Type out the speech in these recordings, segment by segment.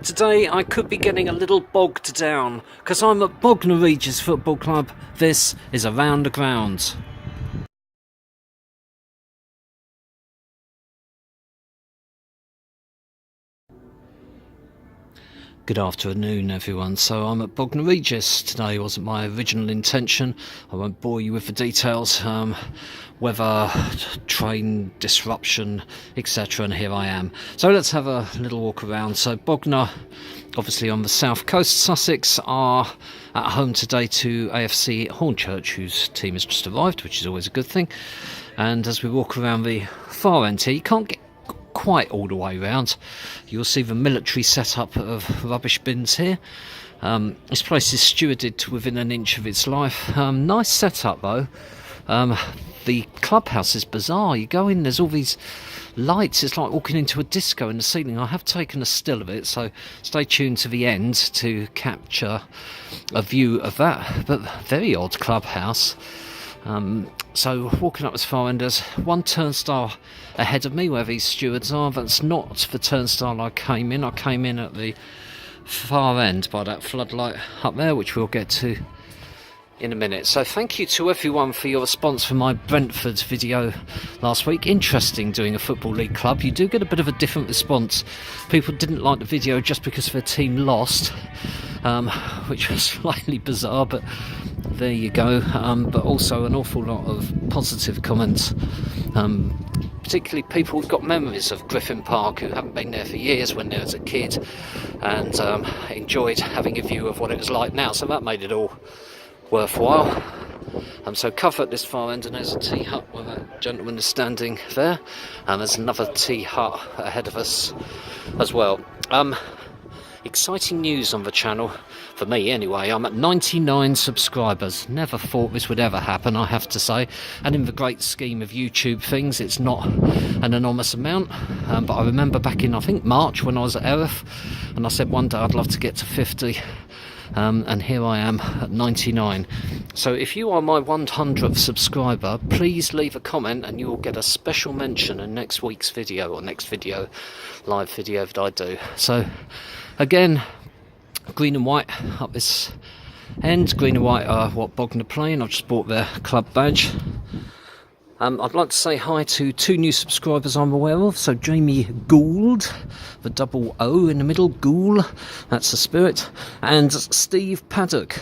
Today I could be getting a little bogged down because I'm at Bognor Regis Football Club. This is Around the Grounds. Good afternoon everyone. So I'm at Bognor Regis. Today wasn't my original intention. I won't bore you with the details. Weather, train disruption, etc. And here I am. So let's have a little walk around. So Bognor, obviously on the south coast, Sussex, are at home today to AFC Hornchurch, whose team has just arrived, which is always a good thing. And as we walk around the far end here, you can't get quite all the way around. You'll see the military setup of rubbish bins here. This place is stewarded to within an inch of its life. Nice setup though. The clubhouse is bizarre. You go in, there's all these lights. It's like walking into a disco in the ceiling. I have taken a still of it, so stay tuned to the end to capture a view of that. But very odd clubhouse. So walking up as far end, there's one turnstile ahead of me where these stewards are. That's not the turnstile I came in. I came in at the far end by that floodlight up there, which we'll get to in a minute. So thank you to everyone for your response for my Brentford video last week. Interesting doing a Football League club. You do get a bit of a different response. People didn't like the video just because their team lost, which was slightly bizarre, but there you go. But also an awful lot of positive comments, particularly people who've got memories of Griffin Park, who haven't been there for years when they was a kid, and enjoyed having a view of what it was like now. So that made it all worthwhile. So cover at this far end, and there's a tea hut where that gentleman is standing there, and there's another tea hut ahead of us as well. Exciting news on the channel, for me anyway. I'm at 99 subscribers. Never thought this would ever happen, I have to say, and in the great scheme of YouTube things, it's not an enormous amount. But I remember back in, I think, March, when I was at Erith, and I said one day I'd love to get to 50. And here I am at 99. So if you are my 100th subscriber, please leave a comment and you will get a special mention in next week's video, or next video, live video that I do. So again, green and white up this end. Green and white are what Bognor play, and I've just bought their club badge. I'd like to say hi to two new subscribers I'm aware of. So Jamie Gould, the double O in the middle, Gould, that's the spirit, and Steve Paddock.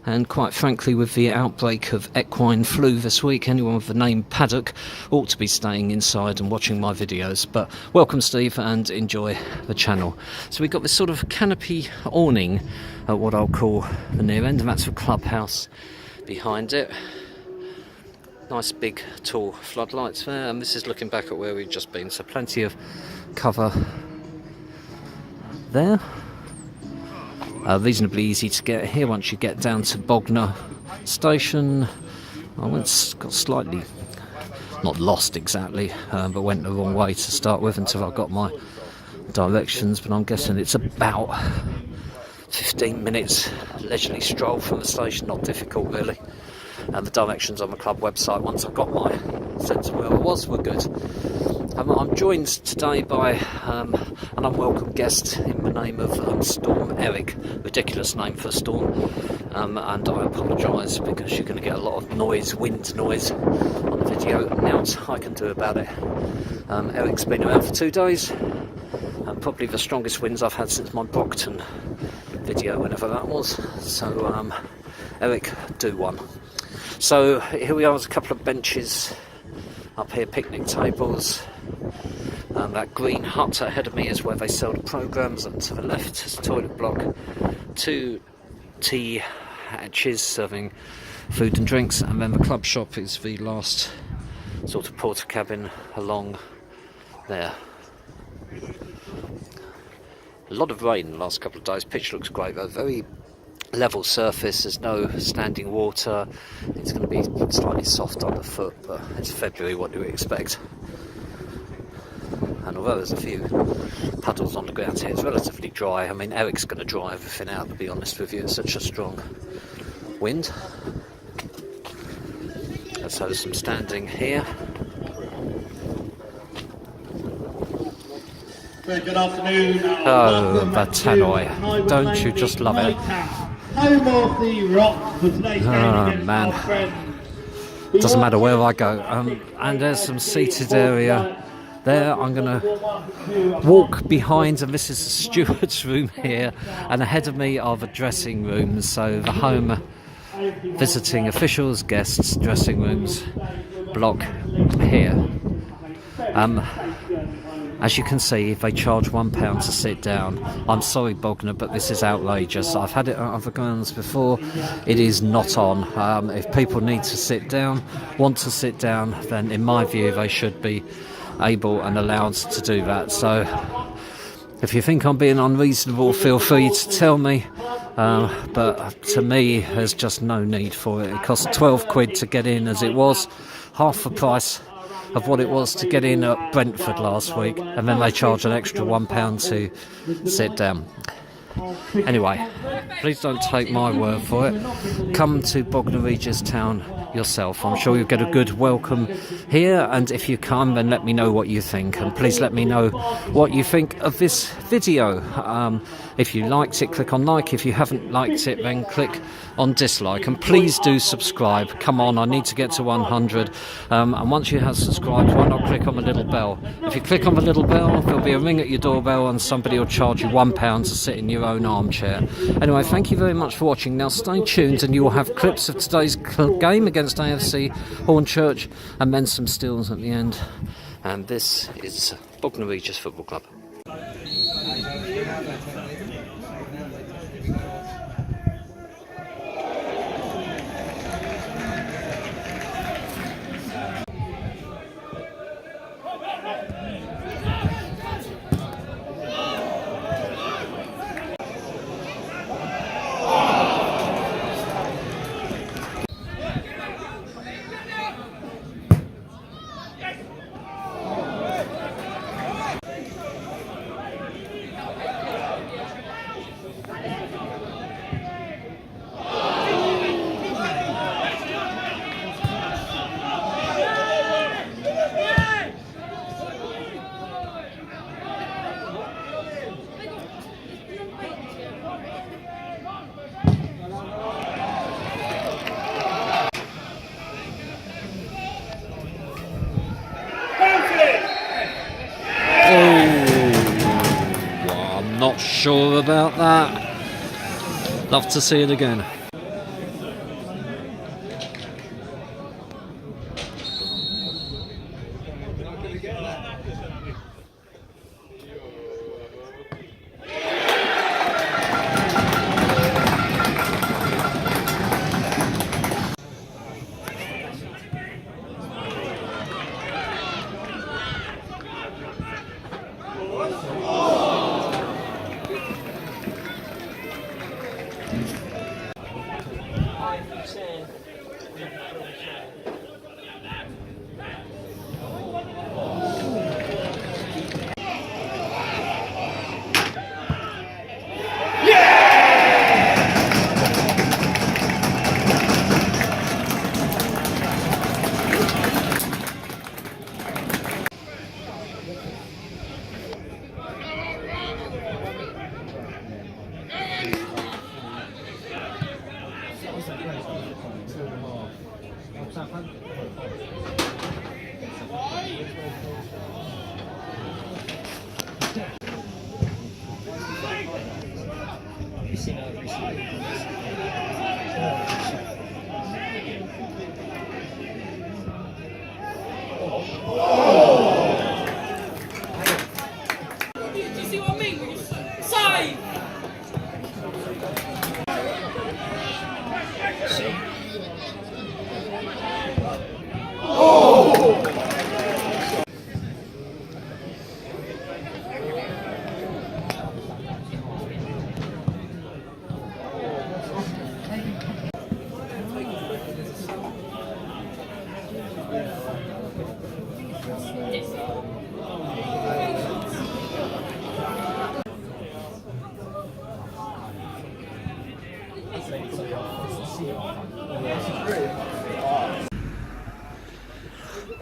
And quite frankly, with the outbreak of equine flu this week, anyone with the name Paddock ought to be staying inside and watching my videos. But welcome Steve, and enjoy the channel. So we've got this sort of canopy awning at what I'll call the near end, and that's the clubhouse behind it. Nice big tall floodlights there, and this is looking back at where we've just been, so plenty of cover there. Reasonably easy to get here once you get down to Bognor station. I got slightly, not lost exactly, but went the wrong way to start with until I got my directions, but I'm guessing it's about 15 minutes leisurely stroll from the station, not difficult really. And the directions on the club website, once I got my sense of where I was, were good. I'm joined today by an unwelcome guest in the name of Storm Eric. Ridiculous name for a storm, and I apologise because you're going to get a lot of noise, wind noise on the video. Now I can do about it. Eric's been around for 2 days, and probably the strongest winds I've had since my Brockton video, whenever that was. So Eric, do one. So here we are, there's a couple of benches up here, picnic tables. That green hut ahead of me is where they sell the programmes, and to the left is a toilet block, 2 tea hatches serving food and drinks, and then the club shop is the last sort of porter cabin along there. A lot of rain the last couple of days. Pitch looks great though, very level surface, there's no standing water. It's going to be slightly soft underfoot, but it's February, what do we expect? And although there's a few puddles on the ground here, it's relatively dry. I mean, Eric's going to dry everything out, to be honest with you. It's such a strong wind. So there's some standing here. Good afternoon. Oh, the tannoy. Don't you just love it? Home of the Rock for today's game against man. our friends. Doesn't matter where I go. And there's some seated area there. I'm going to walk behind, and this is the steward's room here, and ahead of me are the dressing rooms, so the home visiting officials, guests, dressing rooms block here. As you can see, they charge £1 to sit down. I'm sorry, Bognor, but this is outrageous. I've had it at other grounds before. It is not on. If people need to sit down, want to sit down, then in my view they should be able and allowed to do that. So if you think I'm being unreasonable, feel free to tell me. But to me, there's just no need for it. It cost 12 quid to get in, as it was half the price of what it was to get in at Brentford last week, and then they charge an extra £1 to sit down. Anyway, please don't take my word for it. Come to Bognor Regis Town yourself. I'm sure you'll get a good welcome here, and if you come, then let me know what you think, and please let me know what you think of this video. If you liked it, click on like. If you haven't liked it, then click on dislike, and please do subscribe. Come on, I need to get to 100, and once you have subscribed, why not click on the little bell? If you click on the little bell, there'll be a ring at your doorbell, and somebody will charge you £1 to sit in your own armchair. Anyway, thank you very much for watching. Now stay tuned, and you will have clips of today's game against AFC Hornchurch, and then some stills at the end. And this is Bognor Regis Football Club. Not sure about that. Love to see it again.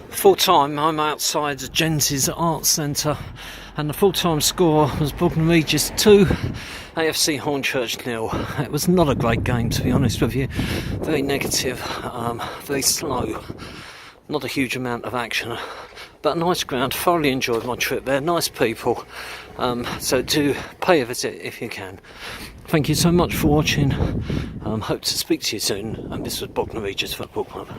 Full time, I'm outside Gent's Art Centre and the full-time score was Bognor Regis 2, AFC Hornchurch 0. It was not a great game, to be honest with you. Very negative, very slow, not a huge amount of action, but a nice ground. Thoroughly enjoyed my trip there, nice people, so do pay a visit if you can. Thank you so much for watching. Hope to speak to you soon, and this was Bognor Regis Football Club.